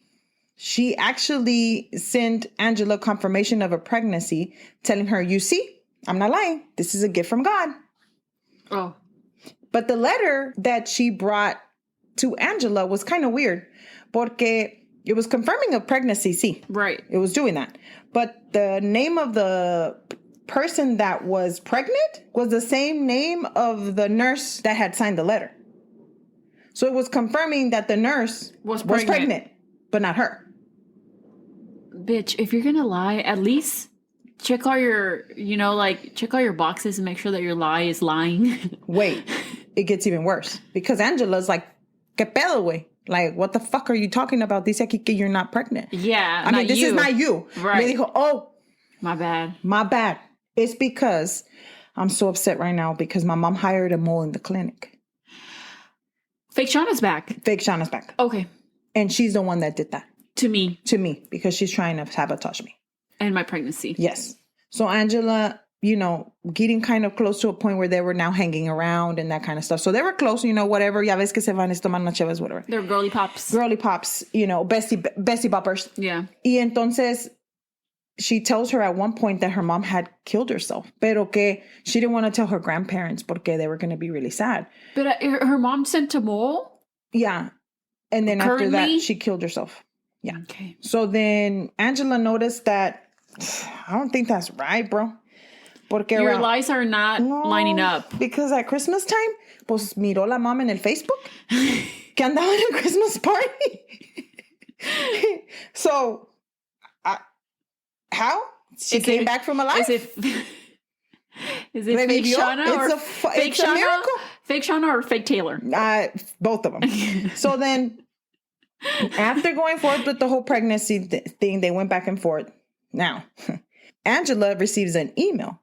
S1: she actually sent Angela confirmation of a pregnancy, telling her, you see, I'm not lying. This is a gift from God.
S2: Oh.
S1: But the letter that she brought to Angela was kind of weird porque it was confirming a pregnancy, sí.
S2: Right.
S1: It was doing that. But the name of the person that was pregnant was the same name of the nurse that had signed the letter. So it was confirming that the nurse was pregnant, but not her.
S2: Bitch, if you're going to lie, at least check all your, check all your boxes and make sure that your lie is lying.
S1: Wait, it gets even worse because Angela's like, ¿qué pedo, güey? Like, what the fuck are you talking about? Dice aquí que you're not pregnant.
S2: Yeah,
S1: I mean, this is not you.
S2: Right.
S1: Me dijo, oh.
S2: My bad.
S1: My bad. It's because I'm so upset right now because my mom hired a mole in the clinic.
S2: Fake Shauna's back.
S1: Fake Shauna's back.
S2: Okay.
S1: And she's the one that did that.
S2: To me.
S1: Because she's trying to sabotage me.
S2: And my pregnancy.
S1: Yes. So Angela, getting kind of close to a point where they were now hanging around and that kind of stuff. So they were close, whatever. Ya ves que se van a tomar una chévere, whatever.
S2: They're girly pops.
S1: Bestie boppers.
S2: Yeah.
S1: Y entonces, she tells her at one point that her mom had killed herself, pero que she didn't want to tell her grandparents porque they were going to be really sad.
S2: But her mom sent a mole?
S1: Yeah. And then after
S2: Currently?
S1: that, she killed herself. Yeah.
S2: Okay.
S1: So then Angela noticed that, I don't think that's right, bro. Porque
S2: Your lies are not lining up.
S1: Because at Christmas time, pues miró la mom en el Facebook que andaba en a Christmas party. So, how? She came back from alive?
S2: Is it fake
S1: Revivió?
S2: Shauna or fake
S1: It's a miracle.
S2: Fake Shauna or fake Taylor?
S1: Both of them. So then, after going forth with the whole pregnancy thing, they went back and forth. Now, Angela receives an email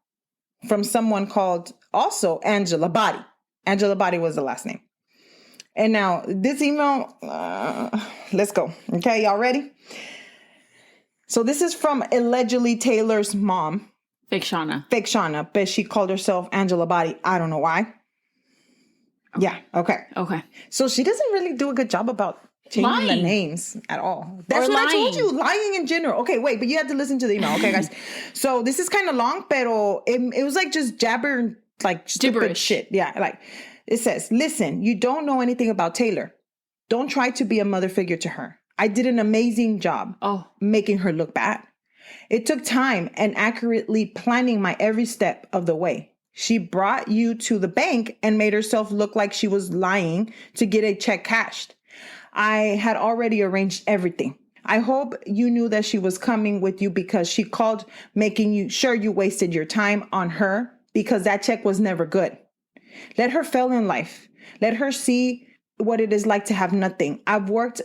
S1: from someone called also Angela Body. Angela Body was the last name. And now, this email, let's go. Okay, y'all ready? So this is from allegedly Taylor's mom.
S2: Fake Shauna.
S1: Fake Shauna, but she called herself Angela Body. I don't know why. Okay. Yeah, okay.
S2: Okay.
S1: So she doesn't really do a good job about changing the names at all. That's what I told you, lying in general. Okay, wait, but you had to listen to the email, okay, guys? So this is kind of long, pero it was like just jabber, like stupid
S2: gibberish
S1: shit. Yeah, like it says, listen, you don't know anything about Taylor. Don't try to be a mother figure to her. I did an amazing job making her look bad. It took time and accurately planning my every step of the way. She brought you to the bank and made herself look like she was lying to get a check cashed. I had already arranged everything. I hope you knew that she was coming with you because she called making sure you wasted your time on her because that check was never good. Let her fail in life. Let her see what it is like to have nothing. I've worked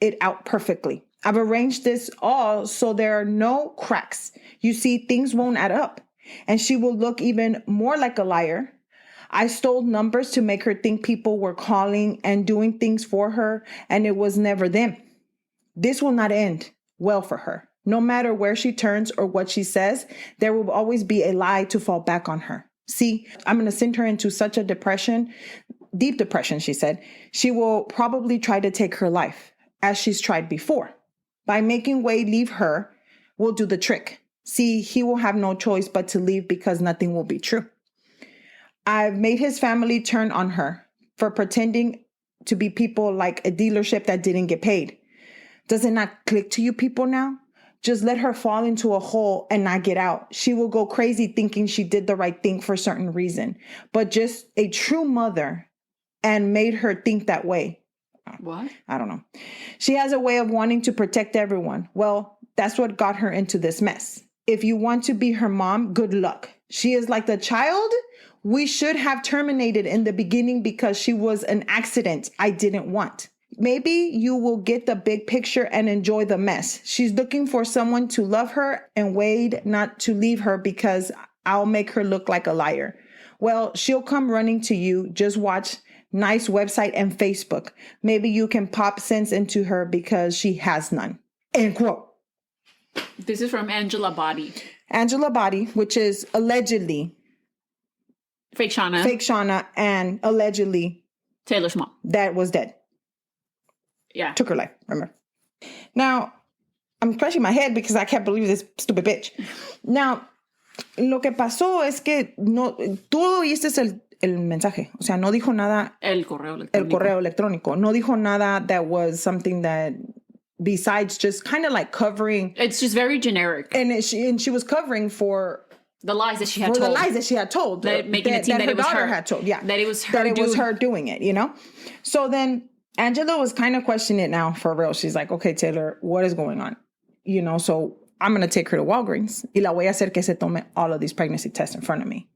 S1: it out perfectly. I've arranged this all so there are no cracks. You see, things won't add up. And she will look even more like a liar. I stole numbers to make her think people were calling and doing things for her, and it was never them. This will not end well for her. No matter where she turns or what she says, there will always be a lie to fall back on her. See, I'm going to send her into such a depression, deep depression, she said. She will probably try to take her life, as she's tried before. By making Wade leave her, we'll do the trick. See, he will have no choice but to leave because nothing will be true. I've made his family turn on her for pretending to be people like a dealership that didn't get paid. Does it not click to you people now? Just let her fall into a hole and not get out. She will go crazy thinking she did the right thing for a certain reason, but just a true mother and made her think that way.
S2: What?
S1: I don't know. She has a way of wanting to protect everyone. Well, that's what got her into this mess. If you want to be her mom, good luck. She is like the child we should have terminated in the beginning because she was an accident I didn't want. Maybe you will get the big picture and enjoy the mess. She's looking for someone to love her and Wade not to leave her because I'll make her look like a liar. Well, she'll come running to you. Just watch. Nice website and Facebook. Maybe you can pop sense into her because she has none. End quote.
S2: This is from Angela Body.
S1: Angela Body, which is allegedly
S2: Fake Shauna.
S1: Fake Shauna and allegedly
S2: Taylor's mom.
S1: That was dead.
S2: Yeah.
S1: Took her life, remember? Now, I'm scratching my head because I can't believe this stupid bitch. Now, lo que pasó es que no, tú oíste el mensaje. O sea, no dijo nada.
S2: El correo electrónico.
S1: El correo electrónico. No dijo nada that was something that, besides just kind of like covering.
S2: It's just very generic.
S1: And she was covering for
S2: the lies that she had told.
S1: For the lies that she had told.
S2: Making it seem that
S1: her
S2: it was
S1: daughter
S2: her.
S1: had told. Yeah.
S2: That it was her
S1: That it was her doing it, you know? So then Angela was kind of questioning it now for real. She's like, okay, Taylor, what is going on? You know, so I'm going to take her to Walgreens. Y la voy a hacer que se tome all of these pregnancy tests in front of me.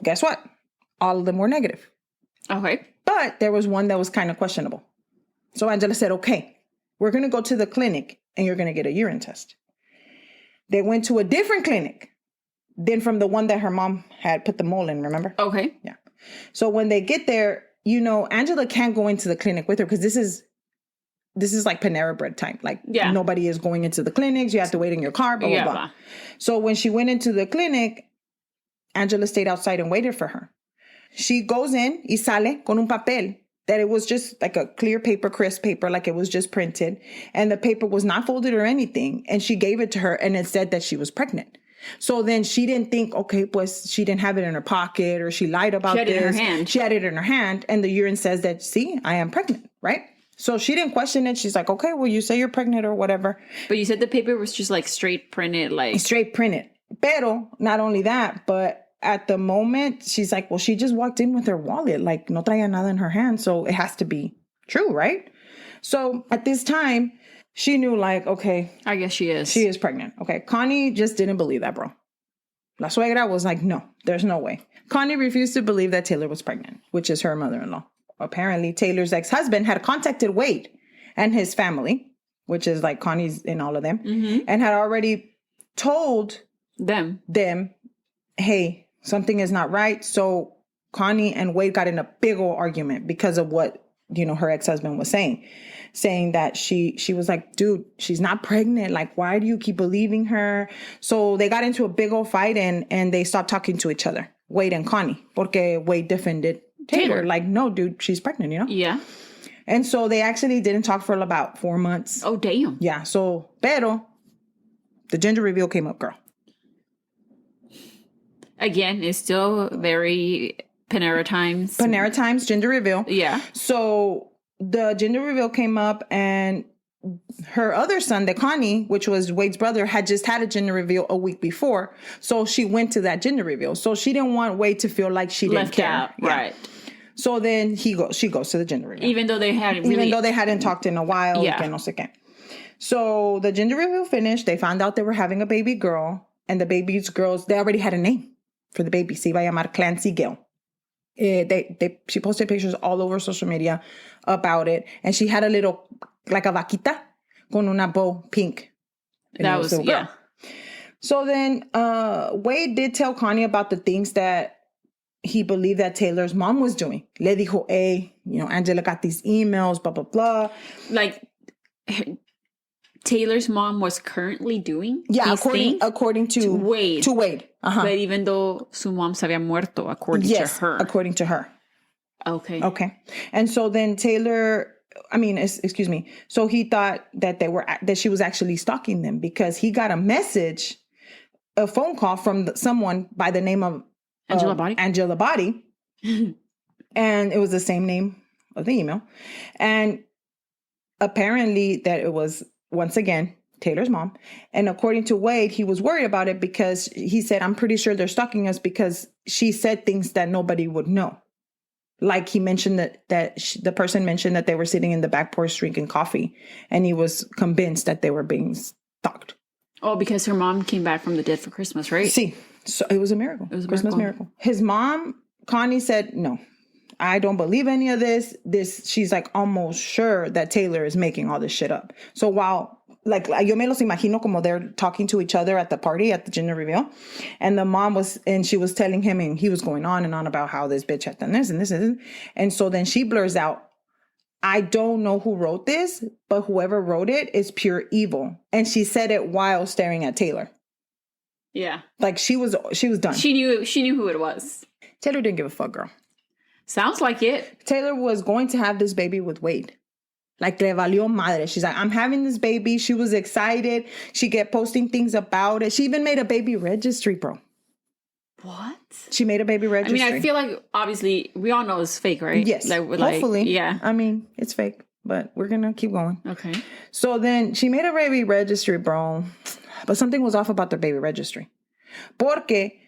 S1: Guess what? All of them were negative.
S2: Okay.
S1: But there was one that was kind of questionable. So Angela said, okay, we're going to go to the clinic and you're going to get a urine test. They went to a different clinic than from the one that her mom had put the mole in, remember?
S2: Okay.
S1: Yeah. So when they get there, you know, Angela can't go into the clinic with her because this is like Panera Bread time. Like nobody is going into the clinics. You have to wait in your car, blah, blah, blah. So when she went into the clinic, Angela stayed outside and waited for her. She goes in y sale con un papel that it was just like a clear paper, crisp paper, like it was just printed, and the paper was not folded or anything. And she gave it to her, and it said that she was pregnant. So then she didn't think, okay, pues she didn't have it in her pocket, or she lied about this.
S2: She had it in her hand.
S1: She had it in her hand, and the urine says that, see, I am pregnant, right? So she didn't question it. She's like, okay, well, you say you're pregnant or whatever.
S2: But you said the paper was just like straight printed, like
S1: Straight printed. Pero not only that, but at the moment, she's like, well, she just walked in with her wallet, like no traía nada in her hand, so it has to be true, right? So at this time, she knew, like, okay,
S2: I guess she is.
S1: she is pregnant. Okay, Connie just didn't believe that, bro. La suegra was like, no, there's no way. Connie refused to believe that Taylor was pregnant, which is her mother-in-law. Apparently, Taylor's ex-husband had contacted Wade and his family, which is like Connie's and all of them, and had already told
S2: them,
S1: hey, something is not right. So Connie and Wade got in a big old argument because of what, her ex-husband was saying that she was like, dude, she's not pregnant. Like, why do you keep believing her? So they got into a big old fight, and they stopped talking to each other, Wade and Connie, porque Wade defended Taylor. Like, no, dude, she's pregnant,
S2: Yeah.
S1: And so they actually didn't talk for about 4 months.
S2: Oh, damn.
S1: Yeah. So, pero the gender reveal came up, girl.
S2: Again, it's still very Panera Times.
S1: Panera Times gender reveal.
S2: Yeah.
S1: So the gender reveal came up, and her other son, the Connie, which was Wade's brother, had just had a gender reveal a week before. So she went to that gender reveal. So she didn't want Wade to feel like she didn't
S2: Left
S1: care.
S2: out.
S1: Yeah.
S2: Right.
S1: So then she goes to the gender reveal.
S2: Even though they hadn't really...
S1: Even though they hadn't talked in a while.
S2: Yeah.
S1: Que no sé qué. So the gender reveal finished. They found out they were having a baby girl. And the baby's girls, they already had a name for the baby. Se iba a llamar Clancy Gale. She posted pictures all over social media about it. And she had a little, like a vaquita con una bow pink. And
S2: That
S1: it
S2: was,
S1: a girl.
S2: yeah.
S1: So then Wade did tell Connie about the things that he believed that Taylor's mom was doing. Le dijo, hey, Angela got these emails, blah, blah, blah.
S2: Like, Taylor's mom was currently doing
S1: Yeah,
S2: these things
S1: according to
S2: Wade.
S1: To Wade. Uh-huh.
S2: But even though su mom se había muerto, according to her.
S1: According to her.
S2: Okay.
S1: Okay. And so then excuse me. So he thought that she was actually stalking them, because he got a phone call from someone by the name of Angela Body. And it was the same name of the email. And apparently that it was, once again, Taylor's mom. And according to Wade, he was worried about it because he said, I'm pretty sure they're stalking us because she said things that nobody would know. Like he mentioned the person mentioned that they were sitting in the back porch drinking coffee, and he was convinced that they were being stalked.
S2: Oh, because her mom came back from the dead for Christmas, right?
S1: See, so it was a miracle. It was a Christmas miracle. His mom, Connie, said, no, I don't believe any of this. She's like almost sure that Taylor is making all this shit up. So while, like, yo me los imagino como they're talking to each other at the party, at the gender reveal. And the mom she was telling him, and he was going on and on about how this bitch had done this and this and this. And so then she blurs out, I don't know who wrote this, but whoever wrote it is pure evil. And she said it while staring at Taylor.
S2: Yeah.
S1: Like she was done.
S2: She knew who it was.
S1: Taylor didn't give a fuck, girl.
S2: Sounds like it.
S1: Taylor was going to have this baby with Wade. Like, le valió madre. She's like, I'm having this baby. She was excited. She kept posting things about it. She even made a baby registry, bro.
S2: What?
S1: She made a baby registry.
S2: I mean, I feel like, obviously, we all know it's fake, right?
S1: Yes.
S2: Hopefully. Yeah.
S1: I mean, it's fake, but we're going to keep going.
S2: Okay.
S1: So then she made a baby registry, bro. But something was off about the baby registry. Porque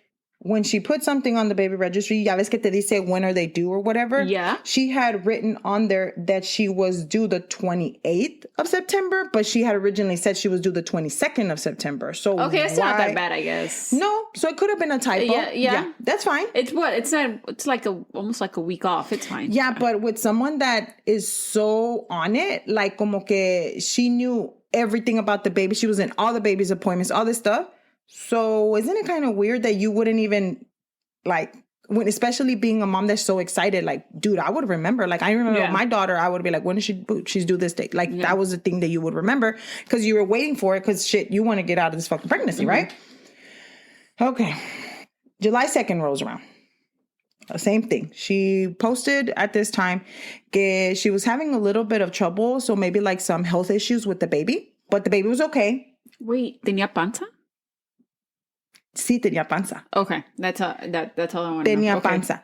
S1: when she put something on the baby registry, ya ves que te dice when are they due or whatever?
S2: Yeah.
S1: She had written on there that she was due the 28th of September, but she had originally said she was due the 22nd of September. So
S2: okay, it's not that bad, I guess.
S1: No, so it could have been a typo.
S2: Yeah.
S1: That's fine.
S2: It's what? It's like almost like a week off. It's fine.
S1: Yeah, but with someone that is so on it, like como que she knew everything about the baby. She was in all the baby's appointments, all this stuff. So isn't it kind of weird that you wouldn't even, like, when, especially being a mom that's so excited, like, dude, I would remember. Like, I remember my daughter, I would be like, when is she's due this date? Like, that was the thing that you would remember because you were waiting for it because, shit, you want to get out of this fucking pregnancy, right? Okay. July 2nd rolls around. Same thing. She posted at this time que she was having a little bit of trouble. So maybe like some health issues with the baby. But the baby was okay.
S2: Wait, tenía panza?
S1: Sí, tenía panza.
S2: Okay, that's all I want to know.
S1: Tenía
S2: Okay.
S1: panza.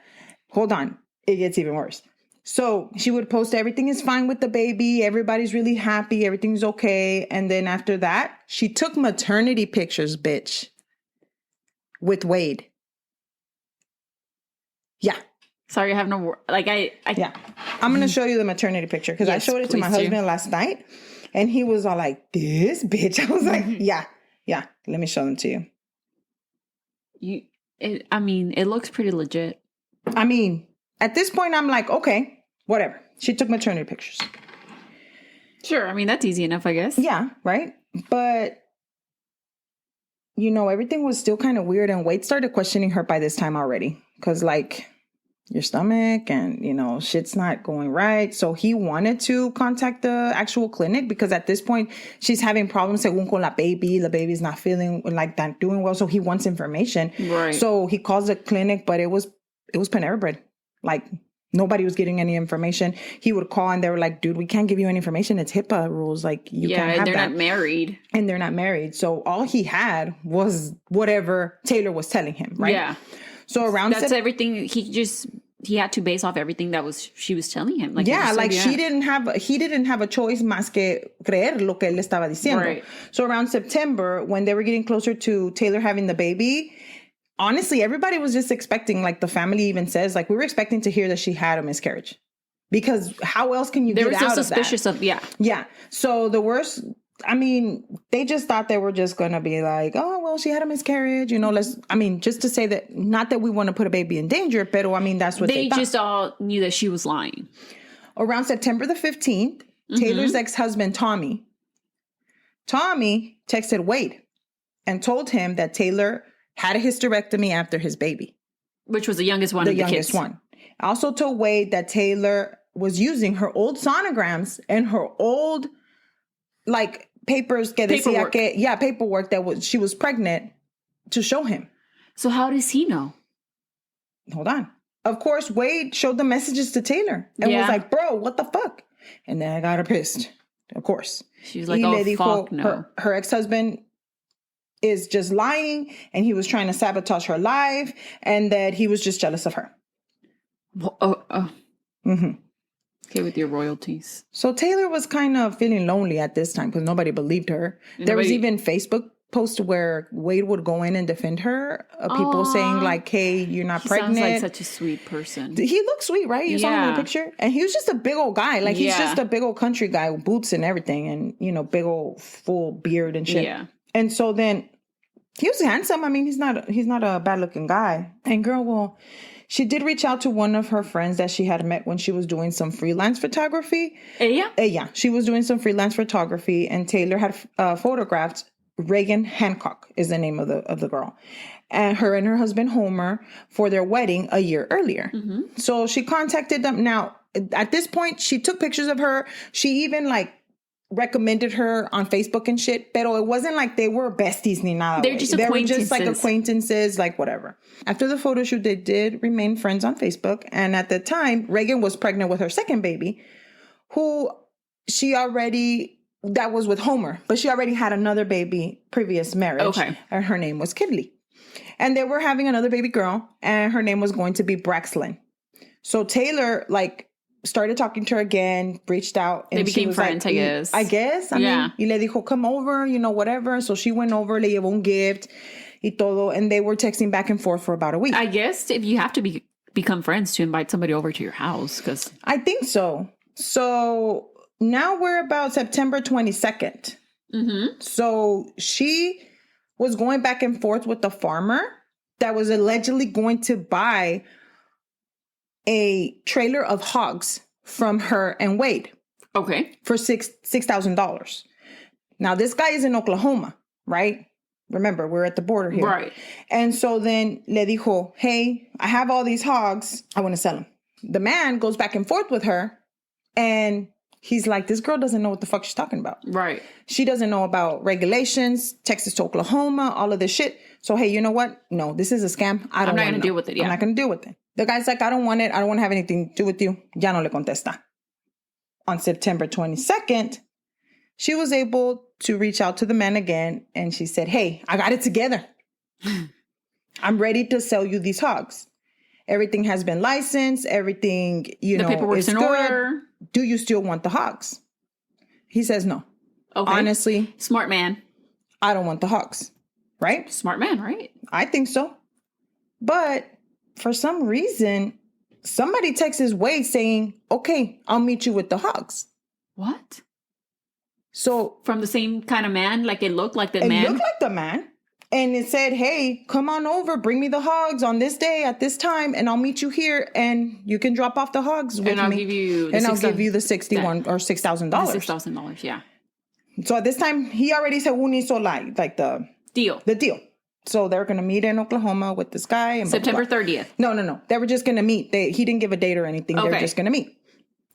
S1: Hold on. It gets even worse. So she would post everything is fine with the baby. Everybody's really happy. Everything's okay. And then after that, she took maternity pictures, bitch, with Wade. Yeah.
S2: Sorry, I have no word. Like,
S1: Yeah. I'm going to show you the maternity picture because I
S2: Yes,
S1: showed it to my
S2: please do.
S1: husband last night and he was all like, this bitch. I was like, yeah. Let me show them to you.
S2: It looks pretty legit.
S1: I mean, at this point, I'm like, okay, whatever. She took maternity pictures.
S2: Sure, I mean, that's easy enough, I guess.
S1: Yeah, right? But, everything was still kind of weird. And Wade started questioning her by this time already. Because, like, your stomach and, shit's not going right. So he wanted to contact the actual clinic because at this point, she's having problems según con la baby. The baby's not feeling like that, doing well. So he wants information.
S2: Right.
S1: So he calls the clinic, but it was Panera Bread. Like, nobody was getting any information. He would call and they were like, dude, we can't give you any information. It's HIPAA rules. Like, you can't have
S2: they're
S1: that.
S2: not married.
S1: And they're not married. So all he had was whatever Taylor was telling him, right?
S2: Yeah.
S1: So around
S2: That's everything. He had to base off everything she was telling him. Like,
S1: yeah,
S2: you
S1: like
S2: said,
S1: he didn't have a choice más que creer lo que él estaba diciendo.
S2: Right.
S1: So around September, when they were getting closer to Taylor having the baby, honestly, everybody was just expecting, like the family even says, like we were expecting to hear that she had a miscarriage. Because how else can you get out of that? They were so
S2: suspicious of, yeah.
S1: Yeah. So the worst, they just thought they were just going to be like, oh, well, she had a miscarriage, just to say that, not that we want to put a baby in danger, but that's what they thought.
S2: They just all knew that she was lying.
S1: Around September the 15th, Taylor's ex-husband, Tommy texted Wade and told him that Taylor had a hysterectomy after his baby.
S2: Which was the youngest one of the
S1: youngest
S2: kids.
S1: one. Also told Wade that Taylor was using her old sonograms and her old, like, papers que decía que, paperwork that she was pregnant to show him.
S2: So how does he know?
S1: Hold on. Of course, Wade showed the messages to Taylor and was like, bro, what the fuck? And then I got her pissed. Of course.
S2: She was like, oh, fuck no.
S1: Her ex-husband is just lying and he was trying to sabotage her life and that he was just jealous of her.
S2: Mm-hmm. Okay, with your royalties.
S1: So Taylor was kind of feeling lonely at this time because nobody believed her. There was even Facebook posts where Wade would go in and defend her. People saying like, hey, you're not pregnant.
S2: He sounds like such a sweet person.
S1: He looked sweet, right? You saw him in the picture? And he was just a big old guy. Like, he's just a big old country guy with boots and everything and, big old full beard and shit.
S2: Yeah.
S1: And so then he was handsome. He's not a bad looking guy. And girl, well, she did reach out to one of her friends that she had met when she was doing some freelance photography.
S2: Ella?
S1: She was doing some freelance photography and Taylor had photographed Reagan Hancock is the name of the girl. And her husband Homer for their wedding a year earlier. Mm-hmm. So she contacted them. Now, at this point, she took pictures of her. She even recommended her on Facebook and shit, pero it wasn't like they were besties ni nada.
S2: They were just
S1: acquaintances, like whatever. After the photo shoot, they did remain friends on Facebook. And at the time, Reagan was pregnant with her second baby, who that was with Homer, but she already had another baby previous marriage.
S2: Okay.
S1: And her name was Kidley. And they were having another baby girl, and her name was going to be Braxlin. So Taylor, started talking to her again, reached out. And
S2: they became friends, I guess.
S1: I guess. I mean, y le dijo, come over, whatever. So she went over, le llevó un gift y todo. And they were texting back and forth for about a week.
S2: I guess if you have to become friends to invite somebody over to your house, because
S1: I think so. So now we're about September 22nd.
S2: Mm-hmm.
S1: So she was going back and forth with the farmer that was allegedly going to buy a trailer of hogs from her and Wade.
S2: Okay.
S1: For $6,000. Now, this guy is in Oklahoma, right? Remember, we're at the border here.
S2: Right.
S1: And so then le dijo, hey, I have all these hogs. I want to sell them. The man goes back and forth with her and He's like, this girl doesn't know what the fuck she's talking about.
S2: Right.
S1: She doesn't know about regulations, Texas to Oklahoma, all of this shit. So, hey, you know what? No, this is a scam. I'm
S2: not going to deal with it. Yeah.
S1: I'm not going to deal with it. The guy's like, I don't want it. I don't want to have anything to do with you. Ya no le contesta. On September 22nd, she was able to reach out to the man again. And she said, hey, I got it together. I'm ready to sell you these hogs. Everything has been licensed. Everything,
S2: the paperwork's in order.
S1: Do you still want the hogs? He says no.
S2: Okay.
S1: Honestly.
S2: Smart man.
S1: I don't want the hogs. Right?
S2: Smart man, right?
S1: I think so. But for some reason, somebody texts his way saying, okay, I'll meet you with the hogs.
S2: What?
S1: So.
S2: From the same kind of man? Like it looked like the man?
S1: It looked like the man. And it said, hey, come on over, bring me the hogs on this day at this time, and I'll meet you here, and you can drop off the hogs with me.
S2: And I'll give you
S1: the $61 or $6,000.
S2: $6,000, yeah.
S1: So at this time, he already said un hizo like the
S2: deal.
S1: The deal. So they're going to meet in Oklahoma with this guy. And
S2: September 30th.
S1: No. They were just going to meet. He didn't give a date or anything. Okay. They were just going to meet.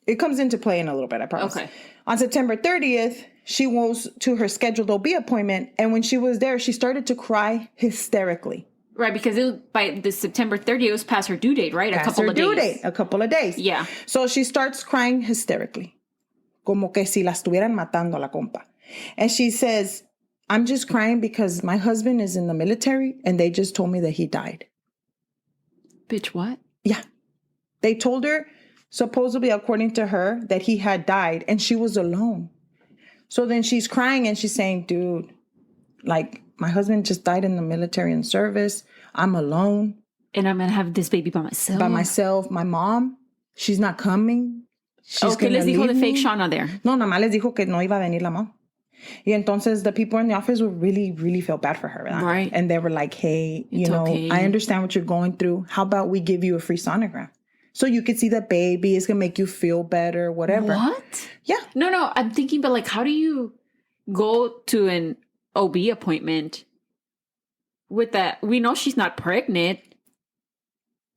S1: It comes into play in a little bit, I promise. Okay. On September 30th, she was to her scheduled OB appointment. And when she was there, she started to cry hysterically.
S2: Right, because it was by the September 30th, it was past her due date, right? A couple
S1: of days. Yeah. So she starts crying hysterically. Como que si la estuvieran matando a la compa. And she says, I'm just crying because my husband is in the military and they just told me that he died.
S2: Bitch, what?
S1: Yeah. They told her, supposedly, according to her, that he had died and she was alone. So then she's crying and she's saying, dude, like, my husband just died in the military in service. I'm alone.
S2: And I'm going to have this baby by myself.
S1: My mom, she's not coming. She's
S2: ¿Qué les dijo the fake Shauna there?
S1: No, nada más les dijo que no iba a venir la mom. Y entonces the people in the office would really, really feel bad for her.
S2: Right.
S1: And they were like, hey, you know, okay. I understand what you're going through. How about we give you a free sonogram? So you could see the baby. It's going to make you feel better, whatever.
S2: What?
S1: Yeah.
S2: No. I'm thinking, but like, how do you go to an OB appointment with that? We know she's not pregnant.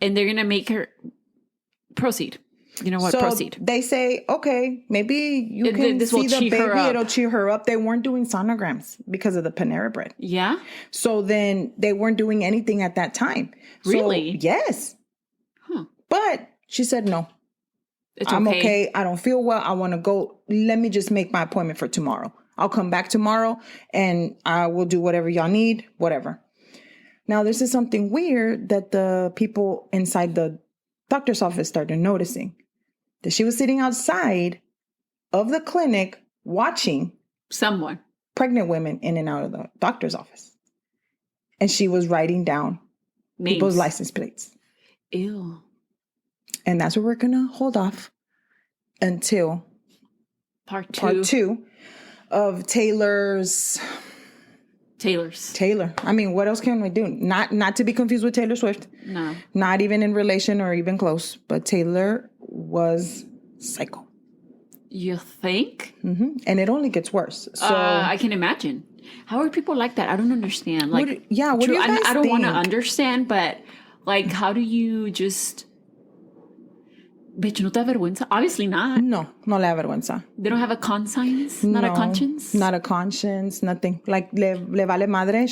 S2: And they're going to make her proceed. You know what?
S1: So
S2: proceed.
S1: They say, okay, maybe you can see the baby. It'll cheer her up. They weren't doing sonograms because of the Panera Bread.
S2: Yeah.
S1: So then they weren't doing anything at that time.
S2: Really?
S1: So, yes.
S2: Huh.
S1: But she said, no. I'm okay. I don't feel well. I want to go. Let me just make my appointment for tomorrow. I'll come back tomorrow and I will do whatever y'all need, whatever. Now, this is something weird that the people inside the doctor's office started noticing. That she was sitting outside of the clinic watching
S2: someone,
S1: pregnant women in and out of the doctor's office. And she was writing down people's license plates.
S2: Ew.
S1: And that's where we're going to hold off until
S2: part two
S1: of Taylor's. Taylor. I mean, what else can we do? Not to be confused with Taylor Swift.
S2: No.
S1: Not even in relation or even close. But Taylor was psycho.
S2: You think?
S1: Mm-hmm. And it only gets worse. So
S2: I can imagine. How are people like that? I don't understand. Like,
S1: what do you guys
S2: I don't
S1: think?
S2: want to understand, but like, how do you just... Bitch, ¿no te avergüenza? Obviously not.
S1: No le avergüenza.
S2: They don't have a conscience? Not a conscience?
S1: Not a conscience, nothing. Like, le vale madre.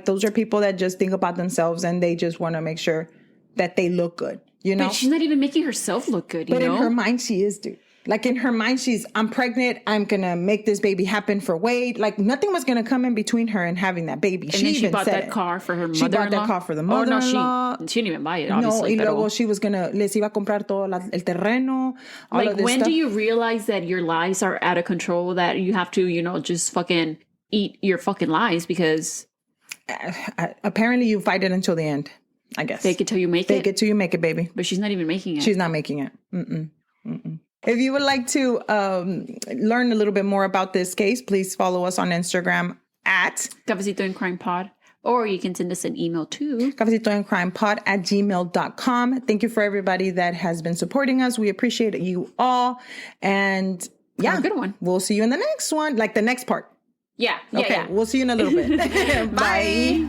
S1: Those are people that just think about themselves and they just want to make sure that they look good, you know?
S2: But she's not even making herself look good, you know?
S1: But in her mind, she is, dude. Like, in her mind, I'm pregnant. I'm going to make this baby happen for Wade. Like, nothing was going to come in between her and having that baby.
S2: And then she bought that car for her mother-in-law?
S1: She bought that car for the mother-in-law.
S2: No, she didn't even buy it, obviously.
S1: No, y luego she was going to, les iba a comprar todo el terreno, all
S2: like,
S1: of this
S2: when
S1: stuff.
S2: do you realize that your lies are out of control, that you have to, you know, just fucking eat your fucking lies because...
S1: apparently, you fight it until the end, I guess.
S2: Fake it till you make it?
S1: Fake it till you make it, baby.
S2: But she's not even making it.
S1: She's not making it. Mm-mm. If you would like to learn a little bit more about this case, please follow us on Instagram at
S2: Cafecito and Crime Pod. Or you can send us an email to
S1: cafecitoandcrimepod@gmail.com. Thank you for everybody that has been supporting us. We appreciate you all. And yeah,
S2: have a good one.
S1: We'll see you in the next one, like the next part.
S2: Yeah.
S1: Okay, we'll see you in a little bit. Bye.